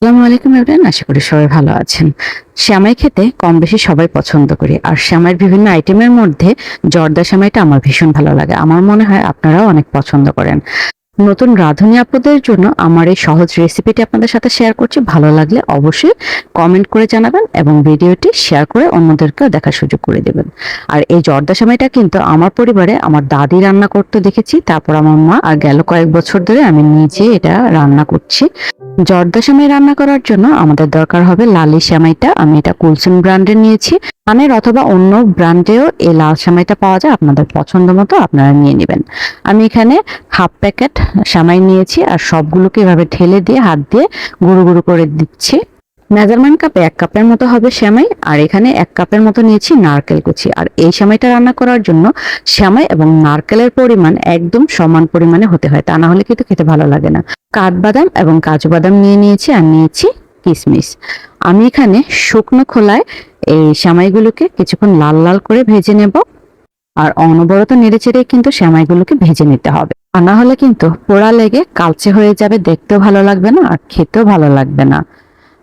আসসালামু আলাইকুম এভরিওয়ান, আশা করি সবাই ভালো আছেন। সেমাই খেতে কম বেশি সবাই পছন্দ করি, আর সেমাইয়ের বিভিন্ন আইটেমের মধ্যে জর্দা সেমাইটা আমার ভীষণ ভালো লাগে। আমার মনে হয় আপনারাও অনেক পছন্দ করেন। নতুন রাঁধুনি আপুদের জন্য আমার এই সহজ রেসিপিটি আপনাদের সাথে শেয়ার করছি। ভালো লাগলে অবশ্যই কমেন্ট করে জানাবেন এবং ভিডিওটি শেয়ার করে অন্যদেরকেও দেখার সুযোগ করে দেবেন। আর এই জর্দা সেমাইটা কিন্তু আমার পরিবারে আমার দাদি রান্না করতে দেখেছি, তারপর আমার মা, আর গেল কয়েক বছর ধরে আমি নিজে এটা রান্না করছি। জর্দা সেমাই রান্না করার জন্য আমাদের দরকার হবে লালি সেমাইটা। আমি এটা কুলসুম ব্র্যান্ডের নিয়েছি। পানের অথবা অন্য ব্র্যান্ডেও এই লাল সেমাইটা পাওয়া যায়, আপনাদের পছন্দ মতো আপনারা নিয়ে নেবেন। আমি এখানে হাফ প্যাকেট সেমাই নিয়েছি, আর সবগুলোকে এভাবে ঢেলে দিয়ে হাত দিয়ে গুঁড়ো গুঁড়ো করে দিচ্ছি। মেজারমেন্ট কাপে 1 কাপের মতো হবে সেমাই, আর এখানে 1 কাপের মতো নিয়েছি নারকেল কুচি। আর এই সেমাইটা রান্না করার জন্য সেমাই এবং নারকেলের পরিমাণ একদম সমান পরিমাণে হতে হয়, তা না হলে কিন্তু খেতে ভালো লাগে না। কাঠবাদাম এবং কাজু বাদাম নিয়ে নিয়েছি, আর নিয়েছি কিশমিশ। আমি এখানে শুকনো খোলায় এই সেমাইগুলোকে কিছুক্ষণ লাল লাল করে ভেজে নেব, আর অনবরত নেড়েচেড়ে কিন্তু সেমাইগুলোকে ভেজে নিতে হবে, আর না হলে কিন্তু পোড়া লেগে কালচে হয়ে যাবে, দেখতেও ভালো লাগবে না আর খেতেও ভালো লাগবে না।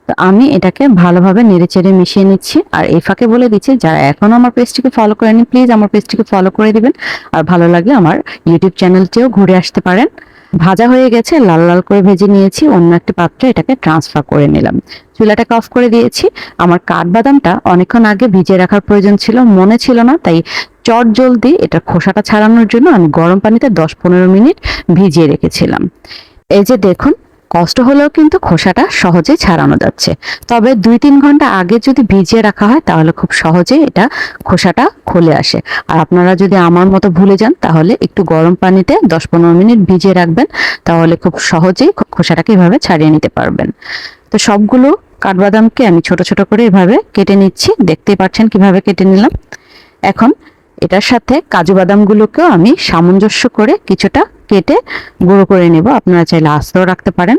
তো আমি এটাকে ভালোভাবে নেড়েচেড়ে মিশিয়ে নিচ্ছি। আর এই ফাঁকে বলে দিচ্ছি, যারা এখনো আমার পেজটিকে ফলো করেনি প্লিজ আমার পেজটিকে ফলো করে দিবেন, আর ভালো লাগলে আমার ইউটিউব চ্যানেলটিও ঘুরে আসতে পারেন। ভাজা হয়ে গেছে, লাল লাল করে ভেজে নিয়েছি। অন্য একটি পাত্রে এটাকে ট্রান্সফার করে নিলাম। চুলাটাকে অফ করে দিয়েছি। আমার কাঠবাদামটা অনেকক্ষণ আগে ভিজিয়ে রাখার প্রয়োজন ছিল, মনে ছিল না, তাই চট জলদি এটা খোসাটা ছাড়ানোর জন্য আমি গরম পানিতে 10-15 মিনিট ভিজিয়ে রেখেছিলাম। এই যে দেখুন, কষ্ট হলেও কিন্তু খোসাটা সহজেই ছাড়ানো যাচ্ছে। তবে 2-3 ঘন্টা আগে যদি ভিজিয়ে রাখা হয় তাহলে খুব সহজেই এটা খোসাটা খুলে আসে। আর আপনারা যদি আমার মতো ভুলে যান তাহলে একটু গরম পানিতে 10-15 মিনিট ভিজিয়ে রাখবেন, তাহলে খুব সহজেই খোসাটাকে এভাবে ছাড়িয়ে নিতে পারবেন। তো সবগুলো কাঠবাদামকে আমি ছোট ছোট করে এভাবে কেটে নিচ্ছি, দেখতেই পাচ্ছেন কিভাবে কেটে নিলাম। এখন এটার সাথে কাজু বাদামগুলোকেও আমি সামঞ্জস্য করে কিছুটা কেটে গুঁড়ো করে নেব। আপনারা চাইলে আস্তেও রাখতে পারেন,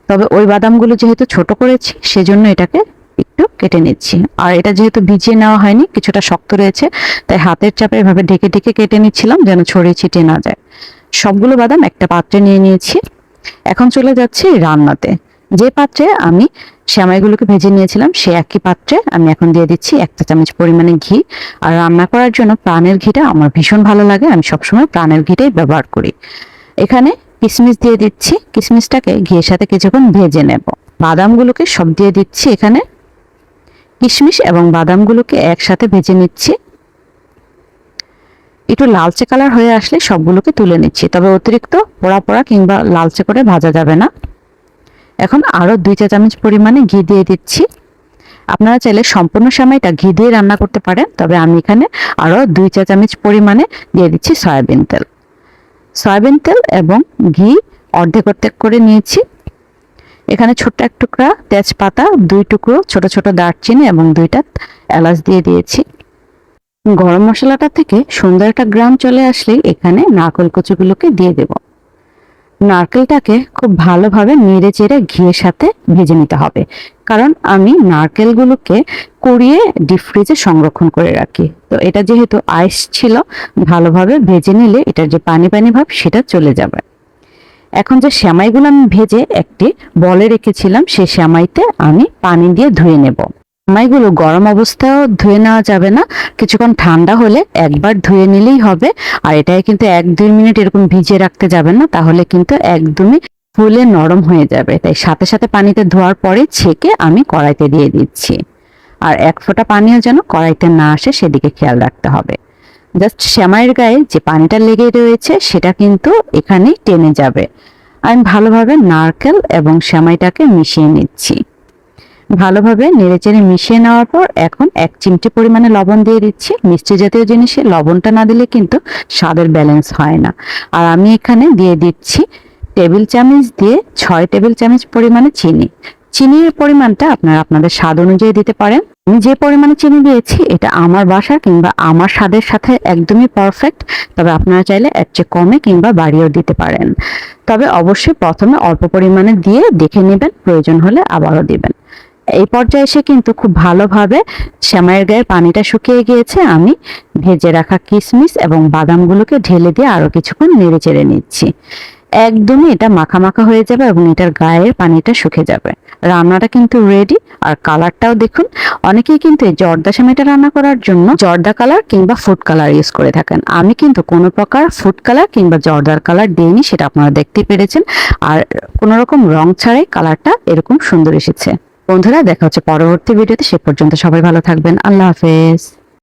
তবে ওই বাদামগুলো যেহেতু ছোট করেছি সেজন্য এটাকে একটু কেটে নিচ্ছি। আর এটা যেহেতু ভিজিয়ে নেওয়া হয়নি, কিছুটা শক্ত রয়েছে, তাই হাতের চাপে এভাবে ঢেকে ঢেকে কেটে নিচ্ছিলাম যেন ছড়িয়ে ছিটিয়ে না যায়। সবগুলো বাদাম একটা পাত্রে নিয়ে নিয়েছি। এখন চলে যাচ্ছি রান্নাতে। যে পাত্রে আমি সেমাইগুলোকে ভেজে নিয়েছিলাম সেই একই পাত্রে আমি এখন দিয়ে দিচ্ছি 1 চা চামচ পরিমাণে ঘি। আর রান্না করার জন্য প্রাণের ঘিটা আমার ভীষণ ভালো লাগে, আমি সবসময় প্রাণের ঘিটাই ব্যবহার করি। এখানে কিশমিশ দিয়ে দিচ্ছি, কিশমিশটাকে ঘিয়ের সাথে কিছুক্ষণ ভেজে নেব। বাদামগুলোকে সব দিয়ে দিচ্ছি এখানে। কিশমিশ এবং বাদামগুলোকে একসাথে ভেজে নিচ্ছি। একটু লালচে কালার হয়ে আসলে সবগুলোকে তুলে নিচ্ছি, তবে অতিরিক্ত পোড়া পোড়া কিংবা লালচে করে ভাজা যাবে না। এখন আরো 2 চা চামচ পরিমাণে ঘি দিয়ে দিচ্ছি। আপনারা চাইলে সম্পূর্ণ সেমাইটা ঘি দিয়ে রান্না করতে পারেন, তবে আমি এখানে আরো 2 চা চামচ পরিমাণে দিয়ে দিচ্ছি সয়াবিন তেল। সয়াবিন তেল এবং ঘি অর্ধেক অর্ধেক করে নিয়েছি। এখানে ছোট্ট এক টুকরা তেজপাতা, 2 টুকরো ছোট ছোট দারচিনি এবং 2টা এলাচ দিয়ে দিয়েছি। গরম মশলাটা থেকে সুন্দর একটা গ্রাম চলে আসলেই এখানে নারকেল কুচিগুলোকে দিয়ে দেব। নারকেলটাকে খুব ভালোভাবে নেড়ে চেড়ে ঘিয়ের সাথে ভেজে নিতে হবে, কারণ আমি নারকেলগুলোকে কুড়িয়ে ডিপ ফ্রিজে সংরক্ষণ করে রাখি। তো এটা যেহেতু আইস ছিল, ভালোভাবে ভেজে নিলে এটার যে পানি পানি ভাব সেটা চলে যাবে। এখন যে সেমাইগুলো আমি ভেজে একটি বলে রেখেছিলাম, সেই সেমাইতে আমি পানি দিয়ে ধুয়ে নেব। সেমাইগুলো গরম অবস্থায়ও ধুয়ে নেওয়া যাবে না, কিছুক্ষণ ঠান্ডা হলে একবার ধুয়ে নিলেই হবে। আর এটাই কিন্তু 1-2 মিনিট এরকম ভিজিয়ে রাখতে যাবেন না, তাহলে কিন্তু একদমই ফুলে নরম হয়ে যাবে। তাই সাথে সাথে পানিতে ধোয়ার পরে ছেঁকে আমি কড়াইতে দিয়ে দিচ্ছি। আর 1 ফোঁটা পানিও যেন কড়াইতে না আসে সেদিকে খেয়াল রাখতে হবে। জাস্ট সেমাইয়ের গায়ে যে পানিটা লেগে রয়েছে সেটা কিন্তু এখানে টেনে যাবে। আমি ভালোভাবে নারকেল এবং সেমাইটাকে মিশিয়ে নিচ্ছি। ভালোভাবে নেড়েচেড়ে মিশিয়ে নেওয়ার পর এখন 1 চিমটি পরিমাণে লবণ দিয়ে দিচ্ছি। মিষ্টি জাতীয় জিনিসে লবণটা না দিলে কিন্তু স্বাদের ব্যালেন্স হয় না। আর আমি এখানে দিয়ে দিচ্ছি টেবিল চামচ দিয়ে 6 টেবিল চামচ পরিমাণে চিনি। চিনির পরিমাণটা আপনারা আপনাদের স্বাদ অনুযায়ী দিতে পারেন। আমি যে পরিমাণে চিনি দিয়েছি এটা আমার বাসার কিংবা আমার স্বাদের সাথে একদমই পারফেক্ট, তবে আপনারা চাইলে এর চেয়ে কমে কিংবা বাড়িয়েও দিতে পারেন। তবে অবশ্যই প্রথমে অল্প পরিমাণে দিয়ে দেখে নেবেন, প্রয়োজন হলে আবারও দিবেন। এই পর্যায়ে এসে কিন্তু খুব ভালোভাবে সেমাইয়ের গায়ে পানিটা শুকিয়ে গিয়েছে। আমি ভেজে রাখা কিশমিশ এবং বাদামগুলোকে ঢেলে দিয়ে আরো কিছুক্ষণ নেড়ে চেড়ে নিচ্ছি। একদমই এটা মাখা মাখা হয়ে যাবে এবং এটার গায়ের পানিটা শুকে যাবে। রান্নাটা কিন্তু রেডি। আর কালারটাও দেখুন, অনেকেই কিন্তু এই জর্দা সেমাইটা রান্না করার জন্য জর্দা কালার কিংবা ফুড কালার ইউজ করে থাকেন। আমি কিন্তু কোনো প্রকার ফুড কালার কিংবা জর্দার কালার দিইনি, সেটা আপনারা দেখতেই পেরেছেন। আর কোনো রকম রং ছাড়াই কালারটা এরকম সুন্দর এসেছে। বন্ধুরা, দেখা হচ্ছে পরবর্তী ভিডিওতে। সে পর্যন্ত সবাই ভালো থাকবেন। আল্লাহ হাফেজ।